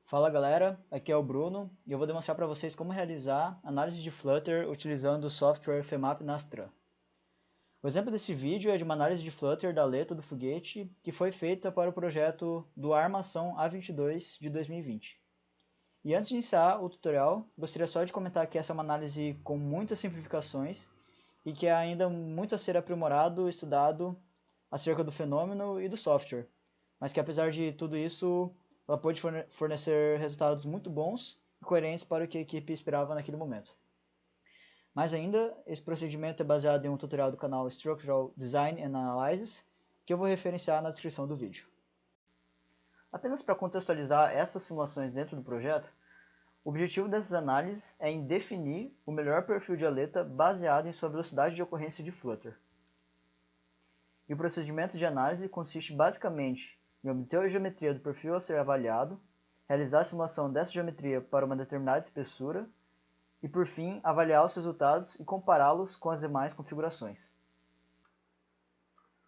Fala galera, aqui é o Bruno e eu vou demonstrar para vocês como realizar análise de Flutter utilizando o software Fmap Nastran. O exemplo desse vídeo é de uma análise de Flutter da letra do foguete que foi feita para o projeto do Armação A22 de 2020. E antes de iniciar o tutorial, gostaria só de comentar que essa é uma análise com muitas simplificações e que há ainda muito a ser aprimorado e estudado acerca do fenômeno e do software, mas que apesar de tudo isso, ela pôde fornecer resultados muito bons e coerentes para o que a equipe esperava naquele momento. Mais ainda, esse procedimento é baseado em um tutorial do canal Structural Design and Analysis, que eu vou referenciar na descrição do vídeo. Apenas para contextualizar essas simulações dentro do projeto, o objetivo dessas análises é em definir o melhor perfil de aleta baseado em sua velocidade de ocorrência de Flutter. E o procedimento de análise consiste basicamente em obter a geometria do perfil a ser avaliado, realizar a simulação dessa geometria para uma determinada espessura e, por fim, avaliar os resultados e compará-los com as demais configurações.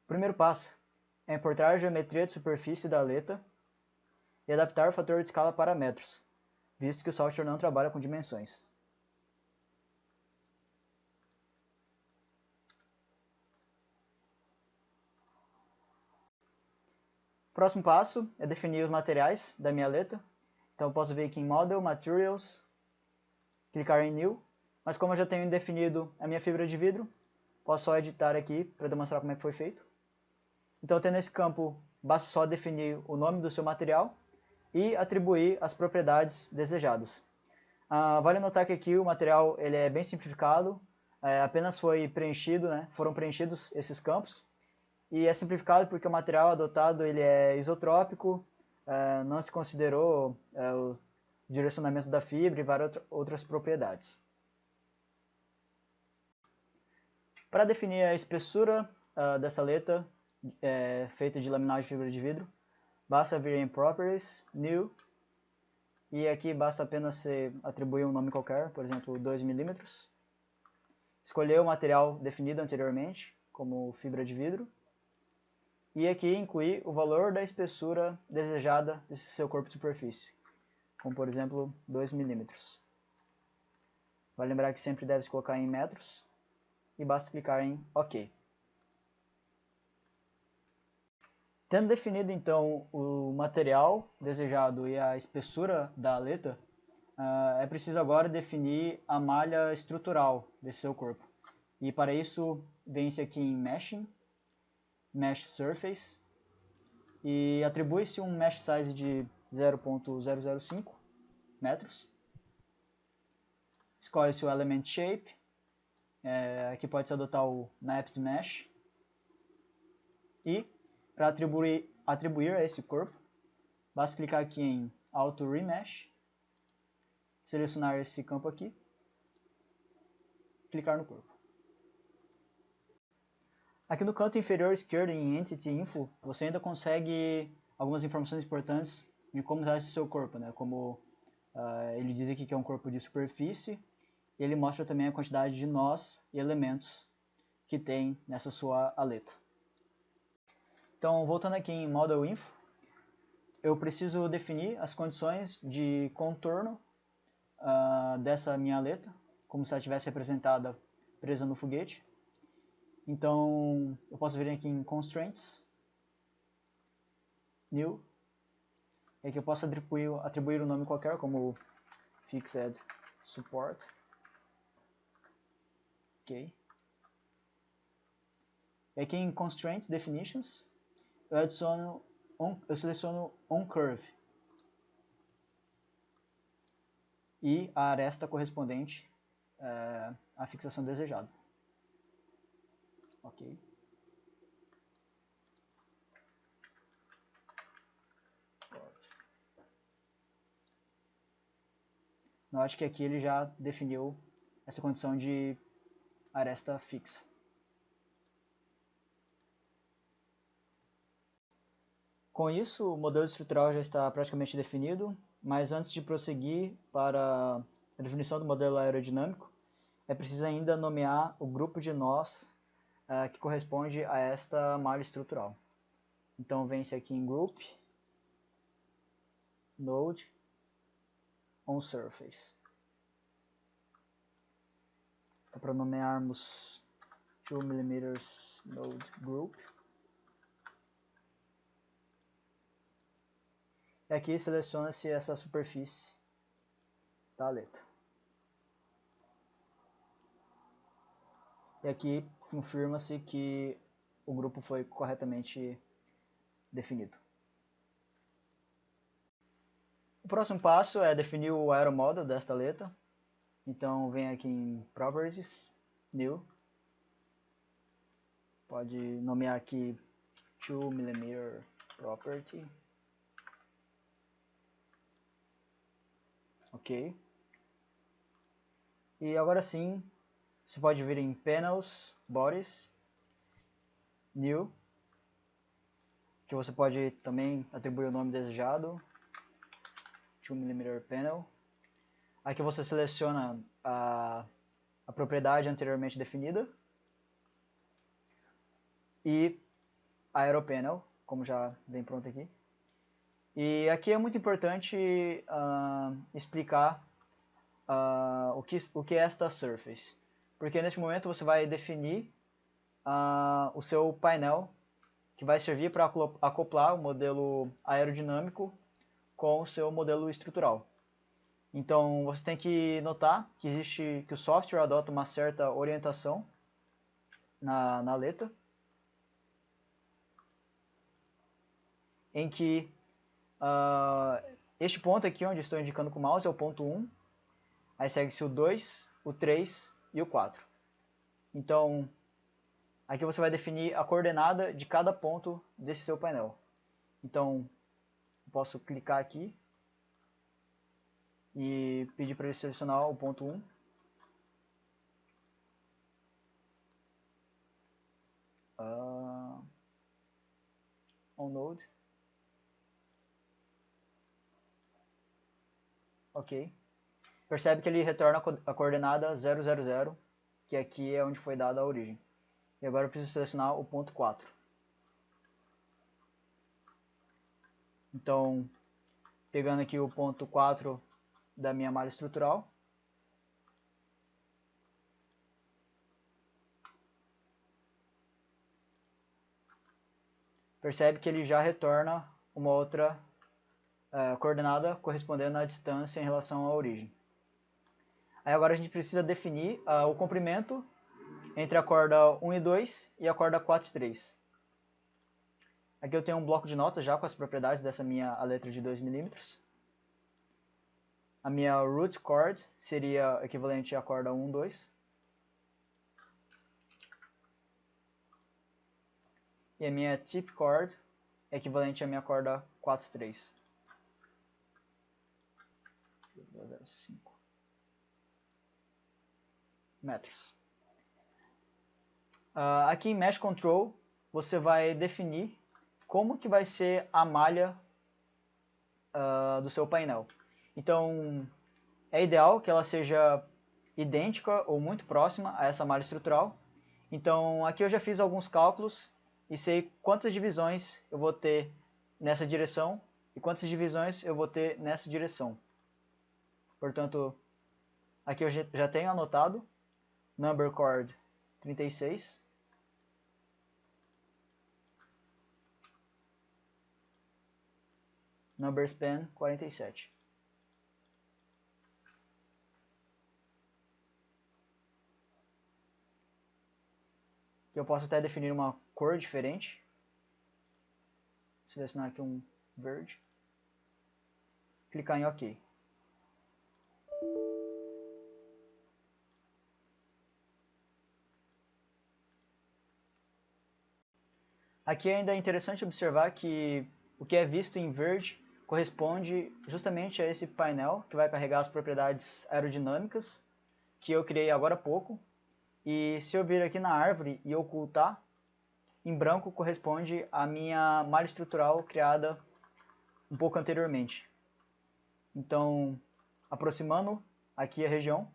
O primeiro passo é importar a geometria de superfície da aleta e adaptar o fator de escala para metros, visto que o software não trabalha com dimensões. O próximo passo é definir os materiais da minha aleta. Então eu posso vir aqui em Model, Materials, clicar em New, mas como eu já tenho definido a minha fibra de vidro, posso só editar aqui para demonstrar como é que foi feito. Então tendo esse campo, basta só definir o nome do seu material e atribuir as propriedades desejadas. Vale notar que aqui o material ele é bem simplificado, apenas foi preenchido, foram preenchidos esses campos, e é simplificado porque o material adotado ele é isotrópico, não se considerou o direcionamento da fibra e várias outras propriedades. Para definir a espessura dessa aleta feita de laminagem de fibra de vidro, basta vir em Properties, New, e aqui basta apenas atribuir um nome qualquer, por exemplo 2 mm. Escolher o material definido anteriormente, como fibra de vidro, e aqui incluir o valor da espessura desejada desse seu corpo de superfície, como por exemplo 2 mm. Vai lembrar que sempre deve se colocar em metros e basta clicar em OK. Tendo definido então o material desejado e a espessura da aleta, é preciso agora definir a malha estrutural desse seu corpo. E para isso, vem-se aqui em Meshing, Mesh Surface, e atribui-se um Mesh Size de 0.005 metros. Escolhe-se o Element Shape, aqui pode-se adotar o Mapped Mesh. E, para atribuir a esse corpo, basta clicar aqui em Auto Remesh, selecionar esse campo aqui, clicar no corpo. Aqui no canto inferior esquerdo, em Entity Info, você ainda consegue algumas informações importantes de como usar esse seu corpo, como ele diz aqui que é um corpo de superfície, e ele mostra também a quantidade de nós e elementos que tem nessa sua aleta. Então, voltando aqui em Model Info, eu preciso definir as condições de contorno dessa minha aleta, como se ela estivesse representada presa no foguete. Então, eu posso vir aqui em Constraints, New, e aqui eu posso atribuir um nome qualquer, como Fixed Support. Ok. E aqui em Constraints Definitions, eu seleciono OnCurve e a aresta correspondente à fixação desejada. Ok. Note que aqui ele já definiu essa condição de aresta fixa. Com isso, o modelo estrutural já está praticamente definido, mas antes de prosseguir para a definição do modelo aerodinâmico, é preciso ainda nomear o grupo de nós que corresponde a esta malha estrutural. Então, vem-se aqui em Group, Node, on surface. Para nomearmos 2mm node group. E aqui seleciona-se essa superfície da aleta. E aqui confirma-se que o grupo foi corretamente definido. O próximo passo é definir o aeromodel desta aleta. Então vem aqui em Properties, New. Pode nomear aqui 2mm Property. Ok. E agora sim, você pode vir em Panels, Bodies, New, que você pode também atribuir o nome desejado, 2mm Panel. Aqui você seleciona a propriedade anteriormente definida e AeroPanel, como já vem pronto aqui. E aqui é muito importante explicar o que é esta surface, porque neste momento você vai definir o seu painel que vai servir para acoplar o modelo aerodinâmico com o seu modelo estrutural. Então você tem que notar que o software adota uma certa orientação na aleta, em que este ponto aqui onde estou indicando com o mouse é o ponto 1, aí segue-se o 2, o 3 e o 4. Então aqui você vai definir a coordenada de cada ponto desse seu painel. Então eu posso clicar aqui e pedir para ele selecionar o ponto 1. On node. Ok. Percebe que ele retorna a coordenada 000, que aqui é onde foi dada a origem. E agora eu preciso selecionar o ponto 4. Então, pegando aqui o ponto 4 da minha malha estrutural, percebe que ele já retorna uma outra coordenada correspondendo à distância em relação à origem. Aí agora a gente precisa definir o comprimento entre a corda 1 e 2 e a corda 4 e 3. Aqui eu tenho um bloco de notas já com as propriedades dessa minha aleta de 2mm. A minha root chord seria equivalente à corda 1, 2. E a minha tip chord é equivalente à minha corda 4, 3. 5 metros. Aqui em Mesh Control você vai definir como que vai ser a malha do seu painel. Então é ideal que ela seja idêntica ou muito próxima a essa malha estrutural. Então aqui eu já fiz alguns cálculos e sei quantas divisões eu vou ter nessa direção e quantas divisões eu vou ter nessa direção. Portanto, aqui eu já tenho anotado number chord 36, number span 47. Que eu posso até definir uma cor diferente. Selecionar aqui um verde. Clicar em OK. Aqui ainda é interessante observar que o que é visto em verde corresponde justamente a esse painel que vai carregar as propriedades aerodinâmicas que eu criei agora há pouco. E se eu vir aqui na árvore e ocultar, em branco corresponde à minha malha estrutural criada um pouco anteriormente. Então, aproximando aqui a região,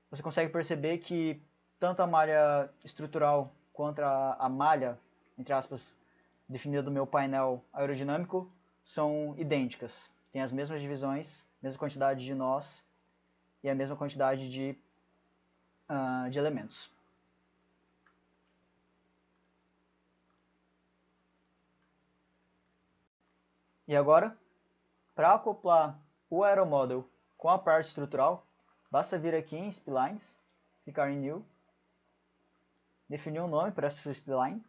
você consegue perceber que tanto a malha estrutural quanto a malha, entre aspas, definida do meu painel aerodinâmico, são idênticas. tem as mesmas divisões, mesma quantidade de nós e a mesma quantidade de elementos. E agora, para acoplar o AeroModel com a parte estrutural, basta vir aqui em Splines, clicar em New, definir um nome para essa sua spline.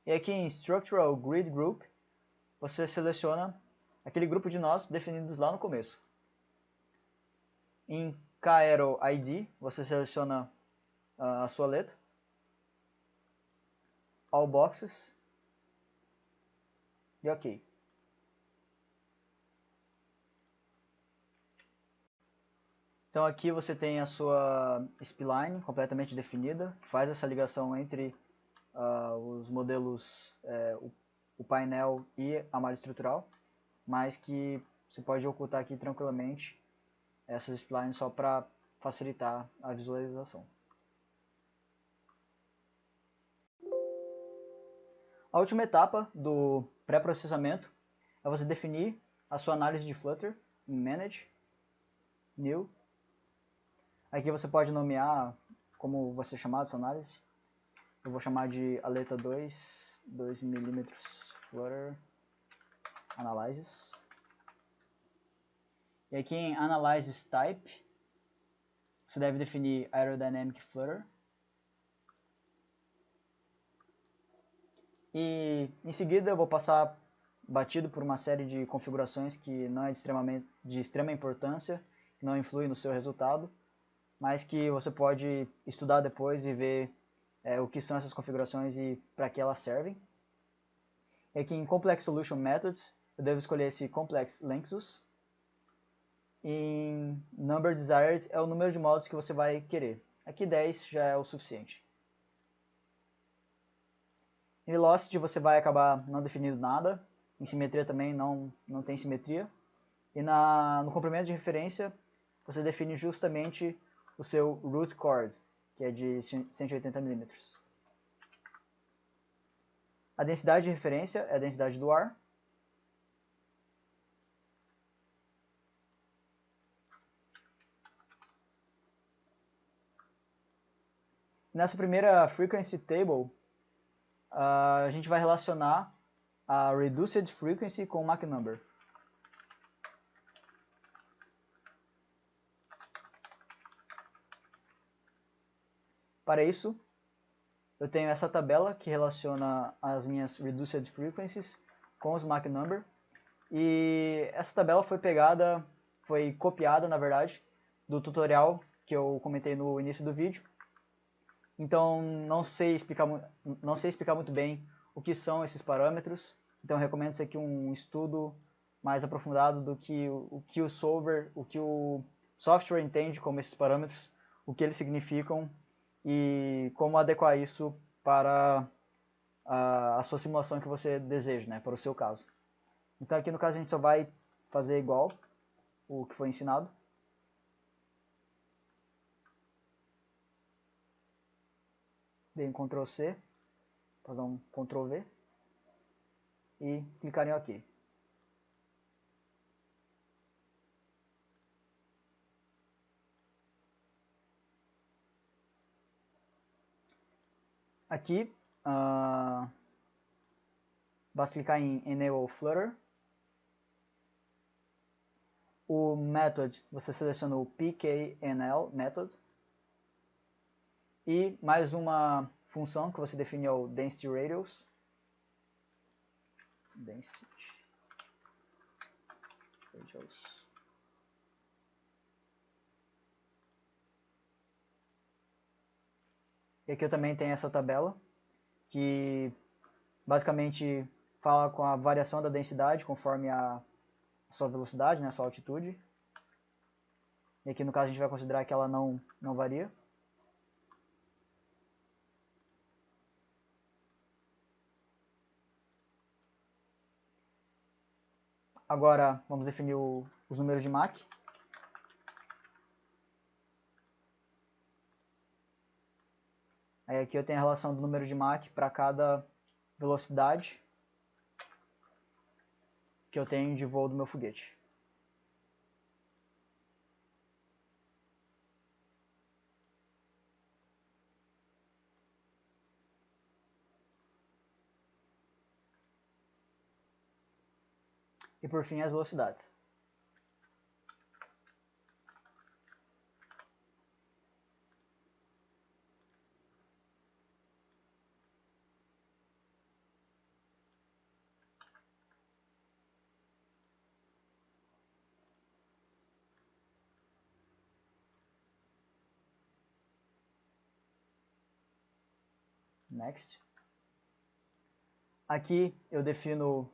E aqui em Structural Grid Group, você seleciona aquele grupo de nós definidos lá no começo. Em Caero ID, você seleciona a sua letra. All Boxes. E OK. Então aqui você tem a sua spline completamente definida, faz essa ligação entre os modelos, o painel e a malha estrutural, mas que você pode ocultar aqui tranquilamente essas splines só para facilitar a visualização. A última etapa do pré-processamento é você definir a sua análise de Flutter em Manage, New. Aqui você pode nomear como você chamar a sua análise. Eu vou chamar de aleta 2mm Flutter Analysis. E aqui em Analysis Type, você deve definir Aerodynamic Flutter. E em seguida eu vou passar batido por uma série de configurações que não é de extrema importância, que não influem no seu resultado, mas que você pode estudar depois e ver o que são essas configurações e para que elas servem. E aqui em Complex Solution Methods, eu devo escolher esse Complex Lengths. Em Number Desired é o número de modos que você vai querer. Aqui 10 já é o suficiente. Em Velocity você vai acabar não definindo nada. Em simetria também não tem simetria. E no comprimento de referência você define justamente o seu root chord, que é de 180 mm. A densidade de referência é a densidade do ar. Nessa primeira Frequency Table, a gente vai relacionar a Reduced Frequency com o Mach Number. Para isso, eu tenho essa tabela que relaciona as minhas Reduced Frequencies com os Mach Number. E essa tabela foi copiada, na verdade, do tutorial que eu comentei no início do vídeo. Então, não sei explicar muito bem o que são esses parâmetros. Então, eu recomendo isso aqui um estudo mais aprofundado do que o que o software entende como esses parâmetros, o que eles significam e como adequar isso para a sua simulação que você deseja, né, para o seu caso. Então, aqui no caso, a gente só vai fazer igual o que foi ensinado. Dei um Ctrl C, fazer um Ctrl V e clicar em OK. Aqui, basta clicar em Enable Flutter. O method, você seleciona o pknl method. E mais uma função que você definiu, o Density Radius. E aqui eu também tenho essa tabela, que basicamente fala com a variação da densidade conforme a sua velocidade, né, a sua altitude. E aqui no caso a gente vai considerar que ela não varia. Agora vamos definir os números de Mach. Aí aqui eu tenho a relação do número de Mach para cada velocidade que eu tenho de voo do meu foguete. E por fim, as velocidades. Next. Aqui eu defino,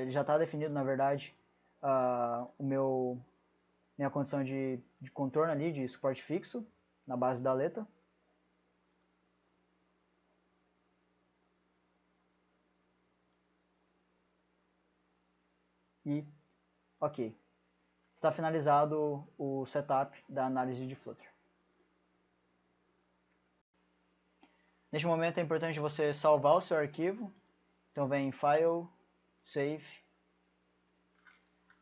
já está definido na verdade, minha condição de contorno ali, de suporte fixo, na base da aleta. E, ok, está finalizado o setup da análise de Flutter. Neste momento é importante você salvar o seu arquivo, então vem em File, Save,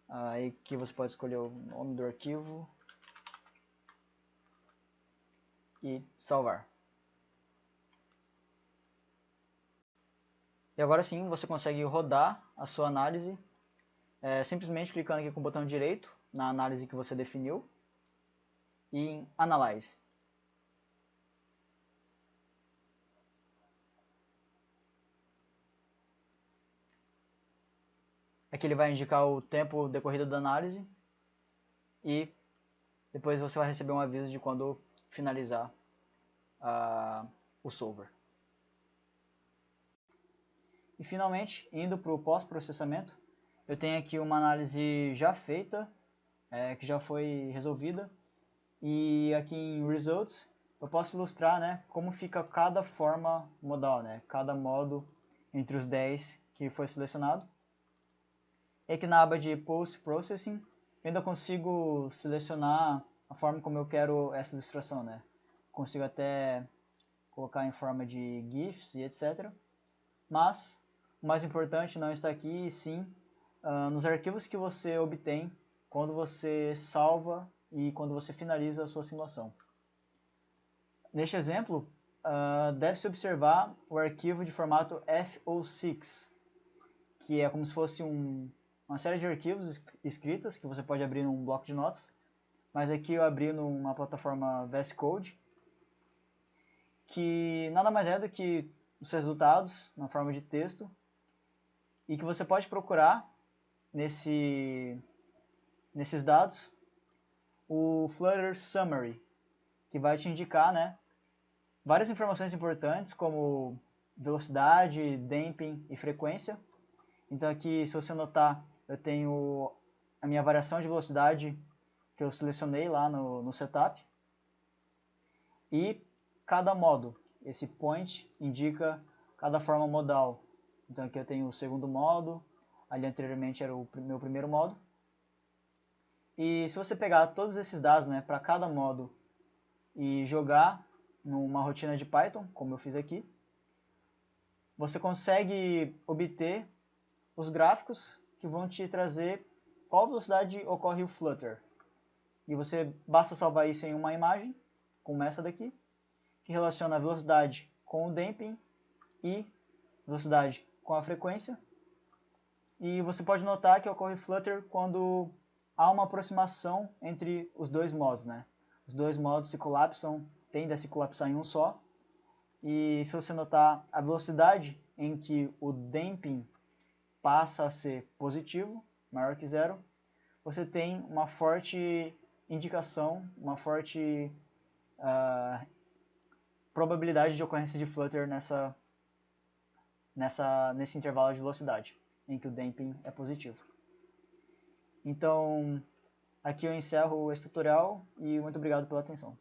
aí que você pode escolher o nome do arquivo e salvar. E agora sim você consegue rodar a sua análise simplesmente clicando aqui com o botão direito na análise que você definiu e em Analyze. Aqui ele vai indicar o tempo decorrido da análise e depois você vai receber um aviso de quando finalizar o solver. E finalmente, indo para o pós-processamento, eu tenho aqui uma análise já feita, que já foi resolvida, e aqui em Results eu posso ilustrar, né, como fica cada forma modal, né, cada modo entre os 10 que foi selecionado. E aqui na aba de Post Processing eu ainda consigo selecionar a forma como eu quero essa ilustração, né. Consigo até colocar em forma de GIFs e etc. Mas o mais importante não está aqui, e sim nos arquivos que você obtém quando você salva e quando você finaliza a sua simulação. Neste exemplo, deve-se observar o arquivo de formato FO6, que é como se fosse uma série de arquivos escritas que você pode abrir num bloco de notas, mas aqui eu abri numa plataforma VS Code, que nada mais é do que os resultados na forma de texto, e que você pode procurar nesses dados o Flutter Summary, que vai te indicar, né, várias informações importantes como velocidade, damping e frequência. Então aqui, se você notar, eu tenho a minha variação de velocidade que eu selecionei lá no setup, e cada modo. Esse point indica cada forma modal. Então aqui eu tenho o segundo modo, ali anteriormente era o meu primeiro modo. E se você pegar todos esses dados, né, para cada modo e jogar numa rotina de Python, como eu fiz aqui, você consegue obter os gráficos que vão te trazer qual velocidade ocorre o Flutter. E você basta salvar isso em uma imagem, como essa daqui, que relaciona a velocidade com o damping e velocidade com a frequência. E você pode notar que ocorre Flutter quando há uma aproximação entre os dois modos, né? Os dois modos se colapsam, tendem a se colapsar em um só. E se você notar a velocidade em que o damping passa a ser positivo, maior que zero, você tem uma forte indicação, uma forte probabilidade de ocorrência de Flutter nesse intervalo de velocidade, em que o damping é positivo. Então, aqui eu encerro esse tutorial e muito obrigado pela atenção.